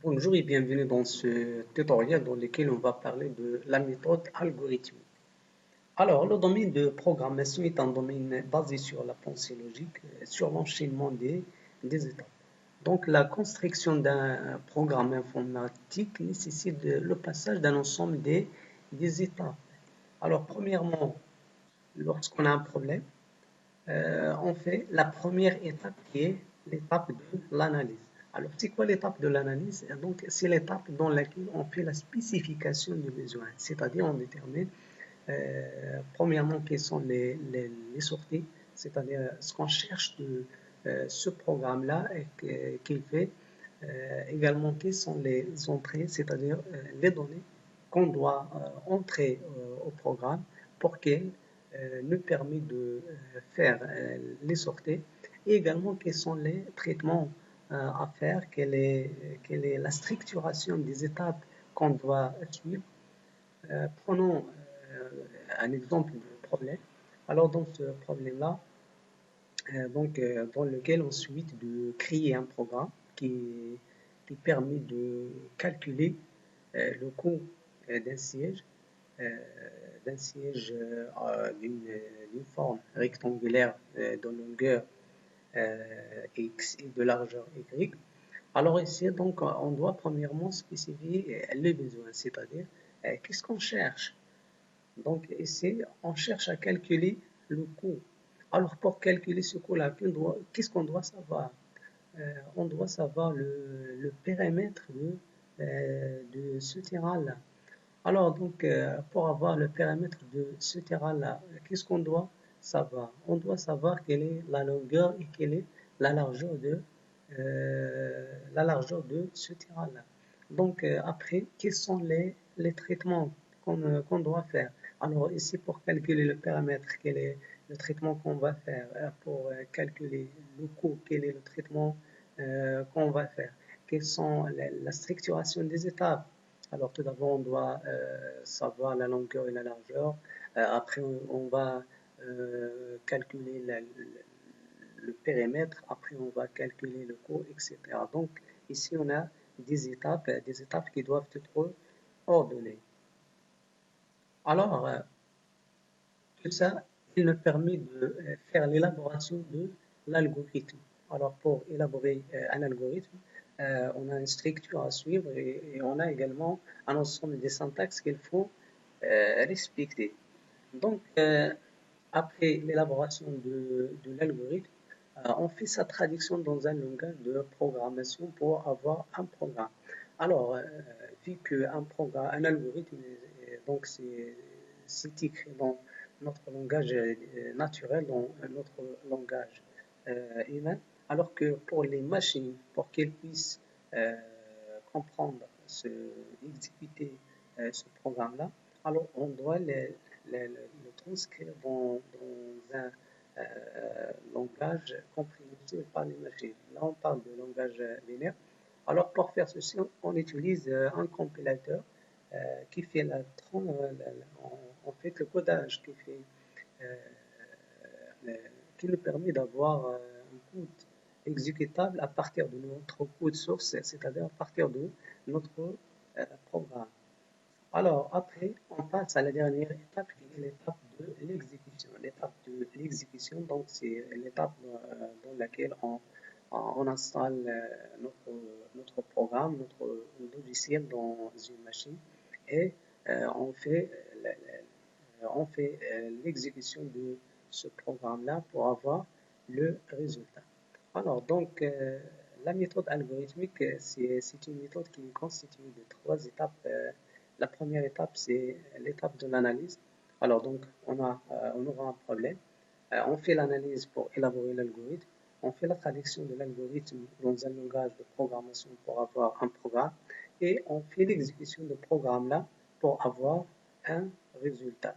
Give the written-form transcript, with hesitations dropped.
Bonjour et bienvenue dans ce tutoriel dans lequel on va parler de la méthode algorithmique. Alors, le domaine de programmation est un domaine basé sur la pensée logique, sur l'enchaînement des étapes. Donc, la construction d'un programme informatique nécessite le passage d'un ensemble des étapes. Alors, premièrement, lorsqu'on a un problème, on fait la première étape qui est l'étape de l'analyse. Alors, c'est quoi l'étape de l'analyse? Donc, c'est l'étape dans laquelle on fait la spécification du besoin, c'est-à-dire on détermine premièrement quelles sont les sorties, c'est-à-dire ce qu'on cherche de ce programme-là qu'il fait, également quelles sont les entrées, c'est-à-dire les données qu'on doit entrer au programme pour qu'elles nous permet de faire les sorties et également quels sont les traitements à faire, quelle est la structuration des étapes qu'on doit suivre. Prenons un exemple de problème. Alors dans ce problème-là, dans lequel ensuite de créer un programme qui permet de calculer le coût d'un siège, euh, d'une forme rectangulaire de longueur x et de largeur y. Alors ici, donc, on doit premièrement spécifier les besoins, c'est-à-dire qu'est-ce qu'on cherche. Donc ici, on cherche à calculer le coût. Alors pour calculer ce coût-là, qu'est-ce qu'on doit savoir? On doit savoir le périmètre de ce terrain-là. Alors donc, pour avoir le périmètre de ce terrain-là, qu'est-ce qu'on doit savoir? On doit savoir quelle est la longueur et quelle est la largeur de ce terrain-là. Donc après, quels sont les traitements qu'on doit faire? Alors ici, pour calculer le périmètre, quel est le traitement qu'on va faire? Pour calculer le coût, quel est le traitement qu'on va faire? Quelles sont la structuration des étapes? Alors tout d'abord, on doit savoir la longueur et la largeur. Après, on va calculer le périmètre. Après, on va calculer le coût, etc. Donc ici, on a des étapes qui doivent être ordonnées. Alors, tout ça, il nous permet de faire l'élaboration de l'algorithme. Alors, pour élaborer un algorithme, on a une structure à suivre et on a également un ensemble de syntaxes qu'il faut respecter. Donc, après l'élaboration de l'algorithme, on fait sa traduction dans un langage de programmation pour avoir un programme. Alors, vu un algorithme, donc c'est écrit dans notre langage naturel, dans notre langage humain, alors que pour les machines, pour qu'elles puissent euh, comprendre, exécuter ce programme-là, alors on doit le transcrire dans un langage compréhensible par les machines. Là, on parle de langage binaire. Alors, pour faire ceci, on utilise un compilateur qui fait en fait le codage, euh, qui nous permet d'avoir un code exécutable à partir de notre code source, c'est-à-dire à partir de notre programme. Alors, après, on passe à la dernière étape qui est l'étape de l'exécution. L'étape de l'exécution, donc, c'est l'étape dans laquelle on installe notre programme, notre logiciel dans une machine et on fait l'exécution de ce programme-là pour avoir le résultat. Alors, donc, la méthode algorithmique, c'est une méthode qui est constituée de trois étapes. La première étape, c'est l'étape de l'analyse. Alors, donc, on aura un problème. On fait l'analyse pour élaborer l'algorithme. On fait la traduction de l'algorithme dans un langage de programmation pour avoir un programme. Et on fait l'exécution de programme-là pour avoir un résultat.